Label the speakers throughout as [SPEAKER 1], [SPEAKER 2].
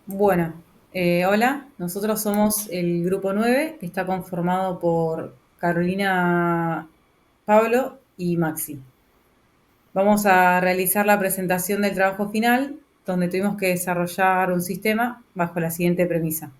[SPEAKER 1] Bueno, hola, nosotros somos el grupo 9, que está conformado por Carolina, Pablo y Maxi. Vamos a realizar la presentación del trabajo final, donde tuvimos que desarrollar un sistema bajo la siguiente premisa.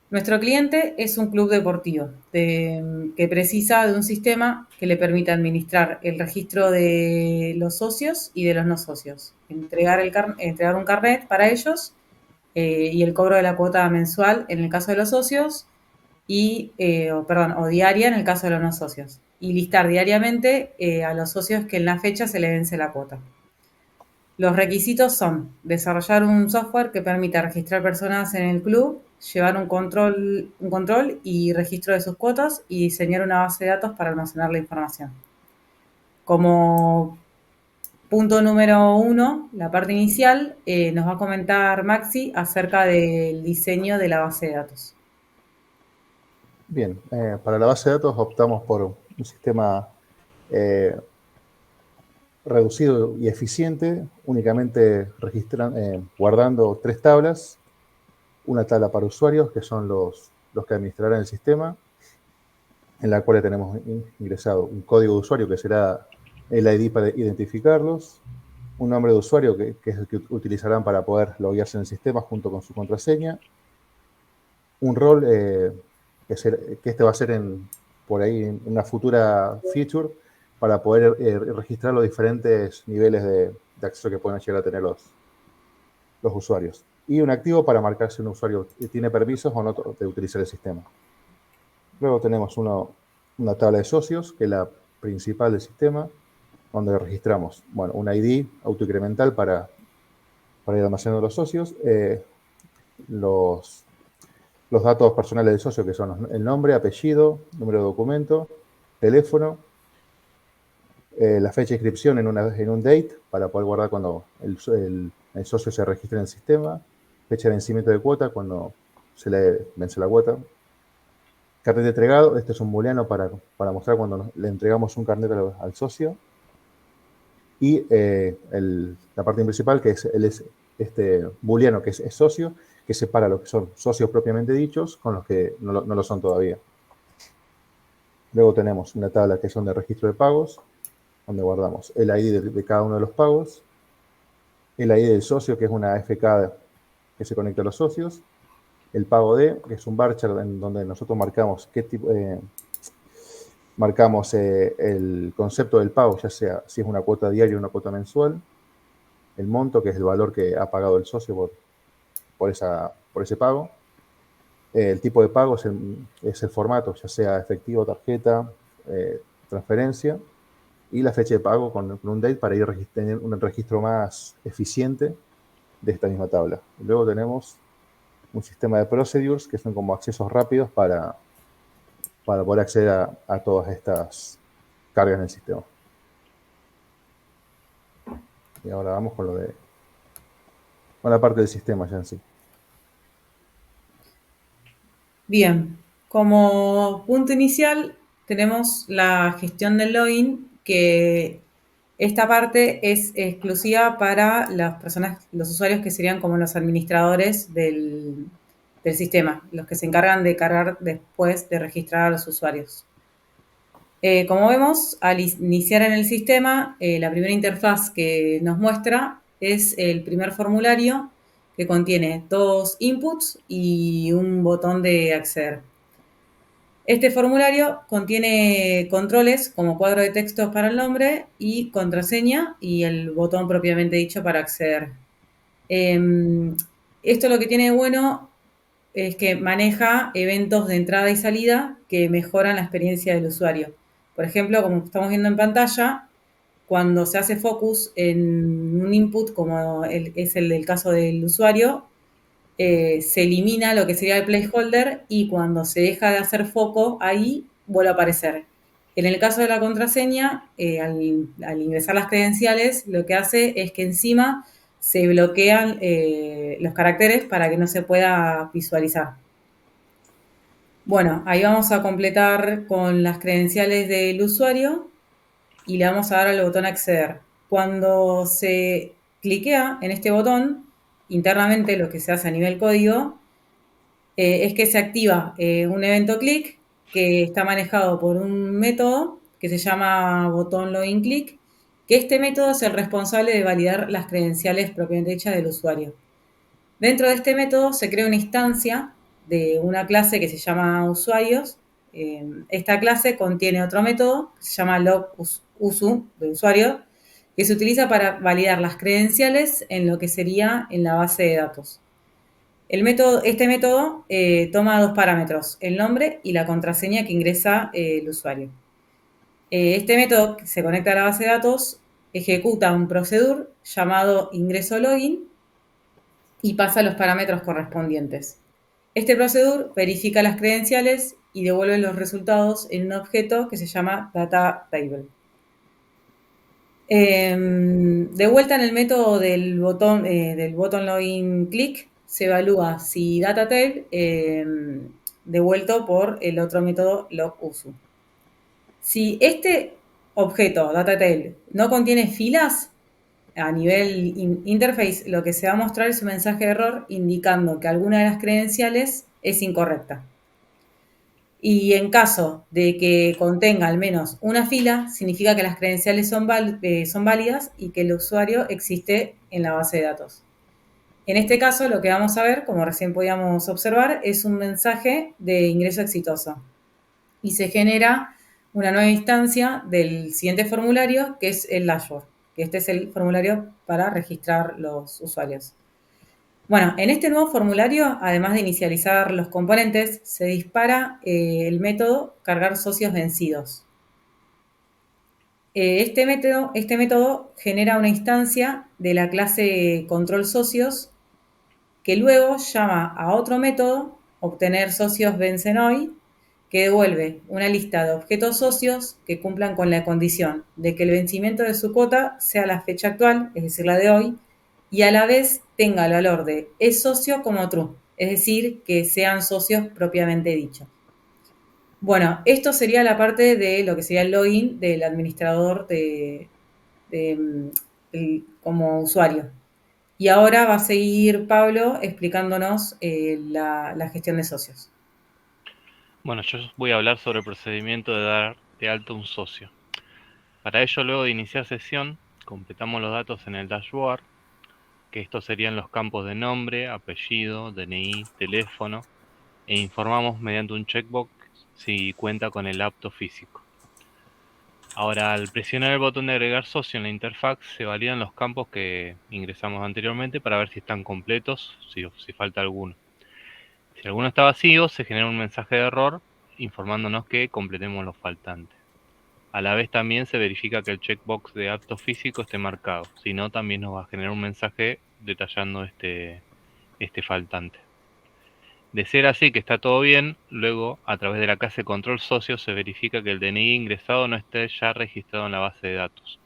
[SPEAKER 1] Nuestro cliente es un club deportivo que precisa de un sistema que le permita administrar el registro de los socios y de los no socios, entregar un carnet para ellos y el cobro de la cuota mensual en el caso de los socios o diaria en el caso de los no socios. Y listar diariamente a los socios que en la fecha se le vence la cuota. Los requisitos son desarrollar un software que permita registrar personas en el club, llevar un control y registro de sus cuotas y diseñar una base de datos para almacenar la información. Como punto número uno, la parte inicial, nos va a comentar Maxi acerca del diseño de la base de datos.
[SPEAKER 2] Bien, para la base de datos optamos por un sistema eh, reducido y eficiente, únicamente guardando tres tablas, una tabla para usuarios, que son los que administrarán el sistema, en la cual tenemos ingresado un código de usuario que será el ID para identificarlos, un nombre de usuario que es el que utilizarán para poder loguearse en el sistema junto con su contraseña, un rol que este va a ser por ahí en una futura feature para poder registrar los diferentes niveles de acceso que pueden llegar a tener los usuarios. Y un activo para marcar si un usuario tiene permisos o no de utilizar el sistema. Luego tenemos una tabla de socios, que es la principal del sistema, donde registramos un ID autoincremental para ir almacenando los socios, los los datos personales del socio, que son el nombre, apellido, número de documento, teléfono, la fecha de inscripción en un date para poder guardar cuando el socio se registre en el sistema, fecha de vencimiento de cuota cuando se le vence la cuota. Carnet de entregado, este es un booleano para mostrar cuando le entregamos un carnet al socio. Y la parte principal, que es este booleano, que es socio, que separa lo que son socios propiamente dichos con los que no lo son todavía. Luego tenemos una tabla que son de registro de pagos, donde guardamos el ID de cada uno de los pagos, el ID del socio, que es una AFK que se conecta a los socios, el pago que es un varchar en donde nosotros marcamos el concepto del pago, ya sea si es una cuota diaria o una cuota mensual, el monto, que es el valor que ha pagado el socio por ese pago, el tipo de pago es el formato, ya sea efectivo, tarjeta, transferencia, y la fecha de pago con un date para tener un registro más eficiente de esta misma tabla. Y luego tenemos un sistema de procedures, que son como accesos rápidos para poder acceder a todas estas cargas en el sistema. Y ahora vamos con la parte del sistema ya en sí.
[SPEAKER 1] Bien, como punto inicial tenemos la gestión del login, que esta parte es exclusiva para las personas, los usuarios que serían como los administradores del sistema, los que se encargan de cargar después de registrar a los usuarios. Como vemos, al iniciar en el sistema, la primera interfaz que nos muestra es el primer formulario, que contiene dos inputs y un botón de acceder. Este formulario contiene controles como cuadro de texto para el nombre y contraseña y el botón propiamente dicho para acceder. Esto lo que tiene de bueno es que maneja eventos de entrada y salida que mejoran la experiencia del usuario. Por ejemplo, como estamos viendo en pantalla, cuando se hace focus en un input, como es el del caso del usuario, se elimina lo que sería el placeholder y cuando se deja de hacer foco ahí, vuelve a aparecer. En el caso de la contraseña, al ingresar las credenciales, lo que hace es que encima se bloquean los caracteres para que no se pueda visualizar. Bueno, ahí vamos a completar con las credenciales del usuario y le vamos a dar al botón acceder. Cuando se cliquea en este botón, internamente lo que se hace a nivel código es que se activa un evento click que está manejado por un método que se llama botón login click, que este método es el responsable de validar las credenciales propiamente hechas del usuario. Dentro de este método se crea una instancia de una clase que se llama usuarios. Esta clase contiene otro método que se llama logusu de usuario, que se utiliza para validar las credenciales en lo que sería en la base de datos. Este método toma dos parámetros, el nombre y la contraseña que ingresa el usuario. Este método que se conecta a la base de datos ejecuta un procedure llamado ingreso login y pasa los parámetros correspondientes. Este procedure verifica las credenciales y devuelve los resultados en un objeto que se llama data table. De vuelta en el método del botón login click, se evalúa si data table devuelto por el otro método logusu. Si este objeto, data table, no contiene filas, a nivel interface lo que se va a mostrar es un mensaje de error indicando que alguna de las credenciales es incorrecta. Y en caso de que contenga al menos una fila, significa que las credenciales son válidas y que el usuario existe en la base de datos. En este caso, lo que vamos a ver, como recién podíamos observar, es un mensaje de ingreso exitoso. Y se genera una nueva instancia del siguiente formulario, que es el dashboard, que este es el formulario para registrar los usuarios. Bueno, en este nuevo formulario, además de inicializar los componentes, se dispara el método cargar socios vencidos. Este método genera una instancia de la clase control socios que luego llama a otro método, obtener socios vencen hoy, que devuelve una lista de objetos socios que cumplan con la condición de que el vencimiento de su cuota sea la fecha actual, es decir, la de hoy, y a la vez tenga el valor de es socio como true, es decir, que sean socios propiamente dicho. Bueno, esto sería la parte de lo que sería el login del administrador como usuario. Y ahora va a seguir Pablo explicándonos la gestión de socios.
[SPEAKER 3] Bueno, yo voy a hablar sobre el procedimiento de dar de alta un socio. Para ello, luego de iniciar sesión, completamos los datos en el dashboard, que estos serían los campos de nombre, apellido, DNI, teléfono, e informamos mediante un checkbox si cuenta con el apto físico. Ahora, al presionar el botón de agregar socio en la interfaz, se validan los campos que ingresamos anteriormente para ver si están completos, si falta alguno. Si alguno está vacío, se genera un mensaje de error informándonos que completemos los faltantes. A la vez también se verifica que el checkbox de apto físico esté marcado, si no también nos va a generar un mensaje detallando este faltante. De ser así que está todo bien, luego a través de la clase control socio se verifica que el DNI ingresado no esté ya registrado en la base de datos.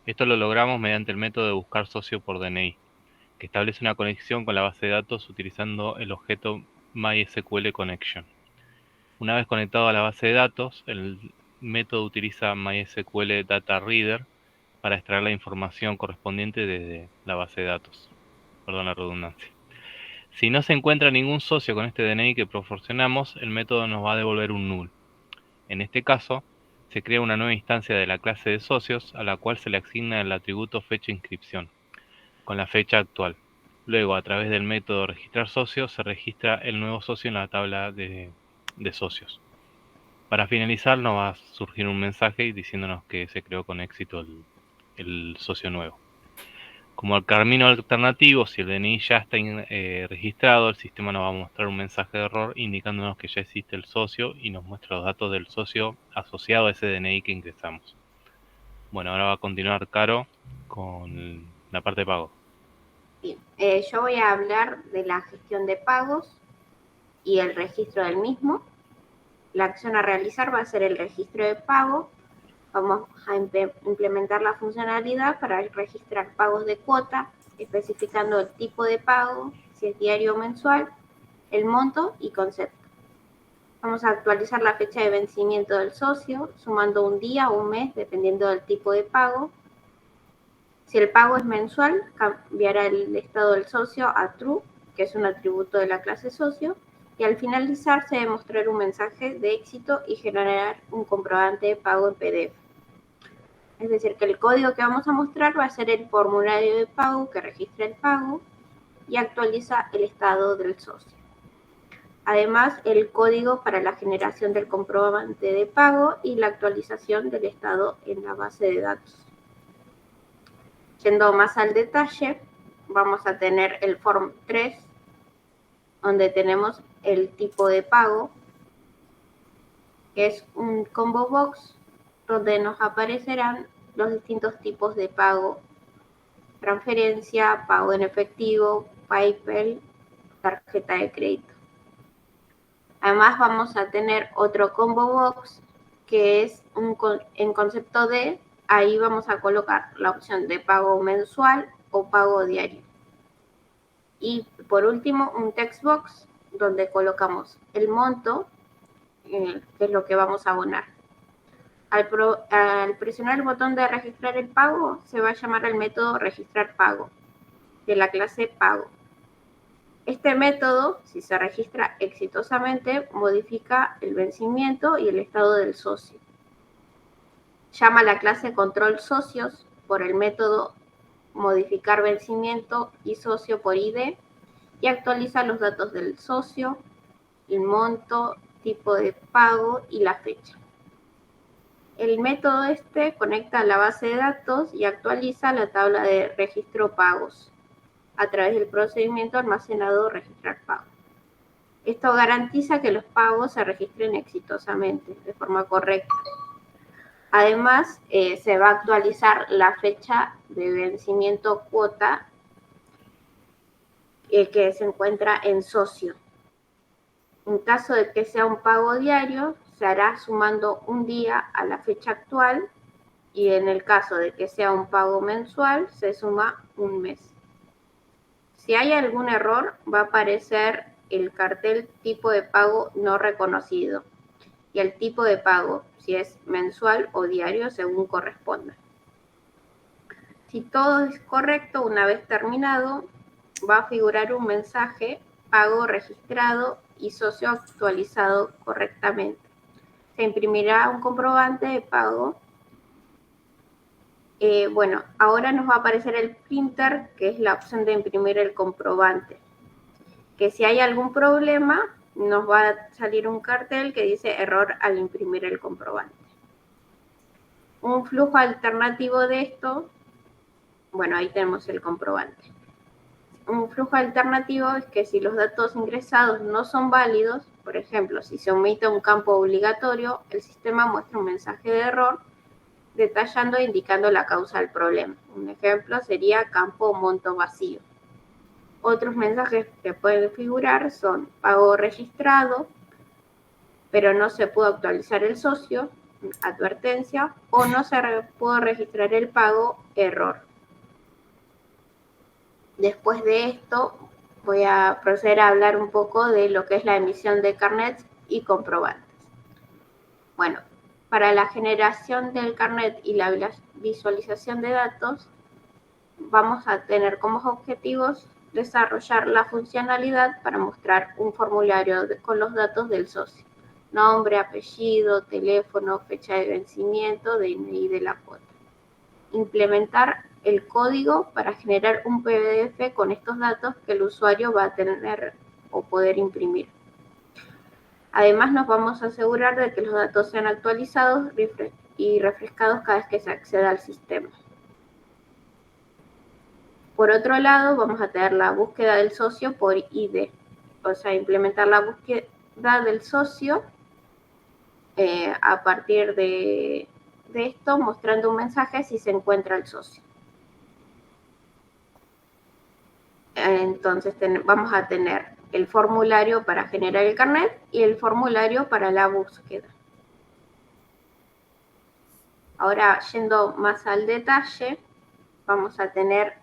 [SPEAKER 3] Esto lo logramos mediante el método de buscar socio por DNI, que establece una conexión con la base de datos utilizando el objeto MySQL Connection. Una vez conectado a la base de datos, el método utiliza MySQL Data Reader para extraer la información correspondiente desde la base de datos. Perdón la redundancia. Si no se encuentra ningún socio con este DNI que proporcionamos, el método nos va a devolver un null. En este caso, se crea una nueva instancia de la clase de socios a la cual se le asigna el atributo fecha inscripción, con la fecha actual. Luego, a través del método registrar socios, se registra el nuevo socio en la tabla de socios. Para finalizar, nos va a surgir un mensaje diciéndonos que se creó con éxito el socio nuevo. Como el camino alternativo, si el DNI ya está registrado, el sistema nos va a mostrar un mensaje de error indicándonos que ya existe el socio y nos muestra los datos del socio asociado a ese DNI que ingresamos. Bueno, ahora va a continuar Caro con la parte de pago.
[SPEAKER 4] Bien, yo voy a hablar de la gestión de pagos y el registro del mismo. La acción a realizar va a ser el registro de pago. Vamos a implementar la funcionalidad para registrar pagos de cuota, especificando el tipo de pago, si es diario o mensual, el monto y concepto. Vamos a actualizar la fecha de vencimiento del socio, sumando un día o un mes, dependiendo del tipo de pago. Si el pago es mensual, cambiará el estado del socio a true, que es un atributo de la clase socio, y al finalizar se debe mostrar un mensaje de éxito y generar un comprobante de pago en PDF. Es decir, que el código que vamos a mostrar va a ser el formulario de pago que registra el pago y actualiza el estado del socio. Además, el código para la generación del comprobante de pago y la actualización del estado en la base de datos. Yendo más al detalle, vamos a tener el form 3, donde tenemos el tipo de pago, que es un combo box, donde nos aparecerán los distintos tipos de pago: transferencia, pago en efectivo, PayPal, tarjeta de crédito. Además vamos a tener otro combo box, que es en concepto de, ahí vamos a colocar la opción de pago mensual o pago diario. Y por último, un text box, donde colocamos el monto, que es lo que vamos a abonar. Al presionar el botón de registrar el pago, se va a llamar el método registrar pago, de la clase pago. Este método, si se registra exitosamente, modifica el vencimiento y el estado del socio. Llama a la clase control socios por el método modificar vencimiento y socio por ID y actualiza los datos del socio, el monto, tipo de pago y la fecha. El método conecta a la base de datos y actualiza la tabla de registro pagos a través del procedimiento almacenado registrar pago. Esto garantiza que los pagos se registren exitosamente, de forma correcta. Además, se va a actualizar la fecha de vencimiento cuota que se encuentra en socio. En caso de que sea un pago diario, se hará sumando un día a la fecha actual, y en el caso de que sea un pago mensual, se suma un mes. Si hay algún error, va a aparecer el cartel tipo de pago no reconocido y el tipo de pago, si es mensual o diario, según corresponda. Si todo es correcto, una vez terminado, va a figurar un mensaje: pago registrado y socio actualizado correctamente. Se imprimirá un comprobante de pago. Bueno, ahora nos va a aparecer el printer, que es la opción de imprimir el comprobante. Que si hay algún problema, nos va a salir un cartel que dice error al imprimir el comprobante. Un flujo alternativo de esto, bueno, ahí tenemos el comprobante. Un flujo alternativo es que si los datos ingresados no son válidos, por ejemplo, si se omite un campo obligatorio, el sistema muestra un mensaje de error detallando e indicando la causa del problema. Un ejemplo sería campo monto vacío. Otros mensajes que pueden figurar son pago registrado, pero no se pudo actualizar el socio, advertencia, o no se pudo registrar el pago, error. Después de esto, voy a proceder a hablar un poco de lo que es la emisión de carnets y comprobantes. Bueno, para la generación del carnet y la visualización de datos, vamos a tener como objetivos desarrollar la funcionalidad para mostrar un formulario con los datos del socio: nombre, apellido, teléfono, fecha de vencimiento, DNI de la cuota. Implementar el código para generar un PDF con estos datos que el usuario va a tener o poder imprimir. Además, nos vamos a asegurar de que los datos sean actualizados y refrescados cada vez que se acceda al sistema. Por otro lado, vamos a tener la búsqueda del socio por ID, o sea, implementar la búsqueda del socio a partir de esto, mostrando un mensaje si se encuentra el socio. Entonces vamos a tener el formulario para generar el carnet y el formulario para la búsqueda. Ahora, yendo más al detalle, vamos a tener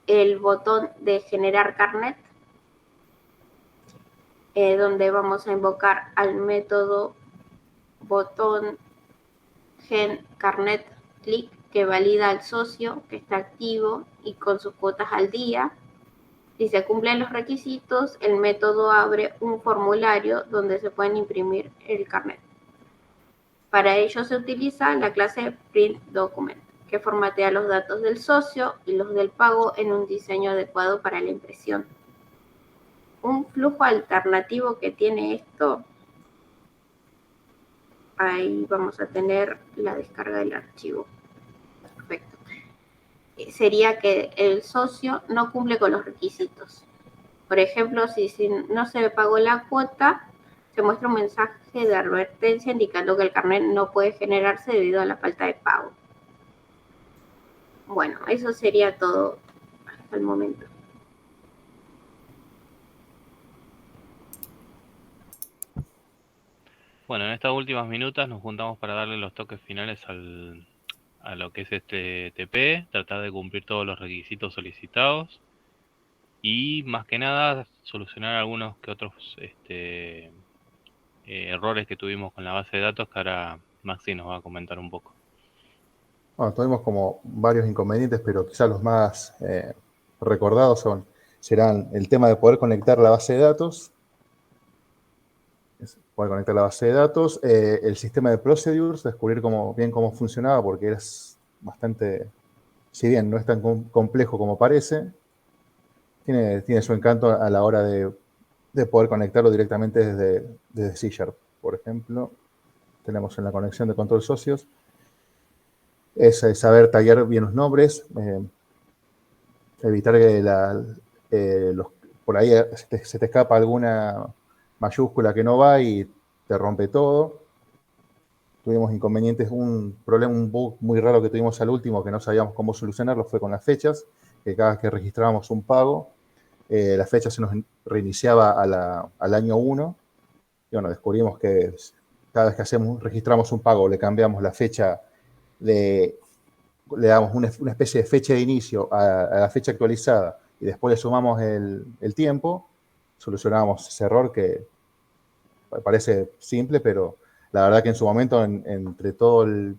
[SPEAKER 4] el botón de generar carnet, donde vamos a invocar al método botón gen carnet click, que valida al socio que está activo y con sus cuotas al día. Si se cumplen los requisitos, el método abre un formulario donde se pueden imprimir el carnet. Para ello se utiliza la clase printDocument, que formatea los datos del socio y los del pago en un diseño adecuado para la impresión. Un flujo alternativo que tiene esto, ahí vamos a tener la descarga del archivo. Perfecto. Sería que el socio no cumple con los requisitos. Por ejemplo, si no se pagó la cuota, se muestra un mensaje de advertencia indicando que el carnet no puede generarse debido a la falta de pago. Bueno, eso sería todo hasta el momento.
[SPEAKER 3] Bueno, en estas últimas minutas nos juntamos para darle los toques finales a lo que es este TP, tratar de cumplir todos los requisitos solicitados y más que nada solucionar algunos que otros errores que tuvimos con la base de datos, que ahora Maxi nos va a comentar un poco.
[SPEAKER 2] Bueno, tuvimos como varios inconvenientes, pero quizás los más recordados serán el tema de poder conectar la base de datos, el sistema de procedures, descubrir bien cómo funcionaba, porque es bastante, si bien no es tan complejo como parece, tiene su encanto a la hora de poder conectarlo directamente desde C#, por ejemplo. Tenemos en la conexión de control socios, es saber tallar bien los nombres, evitar que por ahí se te escapa alguna mayúscula que no va y te rompe todo. Tuvimos inconvenientes, un bug muy raro que tuvimos al último que no sabíamos cómo solucionarlo fue con las fechas, que cada vez que registrábamos un pago, la fecha se nos reiniciaba al año 1. Y bueno, descubrimos que cada vez que registramos un pago, le cambiamos la fecha, le damos una especie de fecha de inicio a la fecha actualizada y después le sumamos el tiempo, solucionábamos ese error que parece simple, pero la verdad que en su momento, entre todo el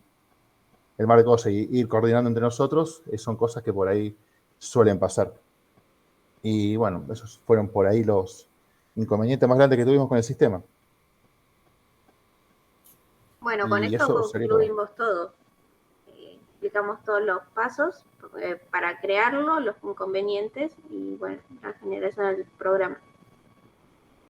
[SPEAKER 2] mar de cosas y ir coordinando entre nosotros, son cosas que por ahí suelen pasar. Y bueno, esos fueron por ahí los inconvenientes más grandes que tuvimos con el sistema.
[SPEAKER 4] Bueno, con esto concluimos todo. Explicamos todos los pasos para crearlo, los inconvenientes y bueno, la generación del programa.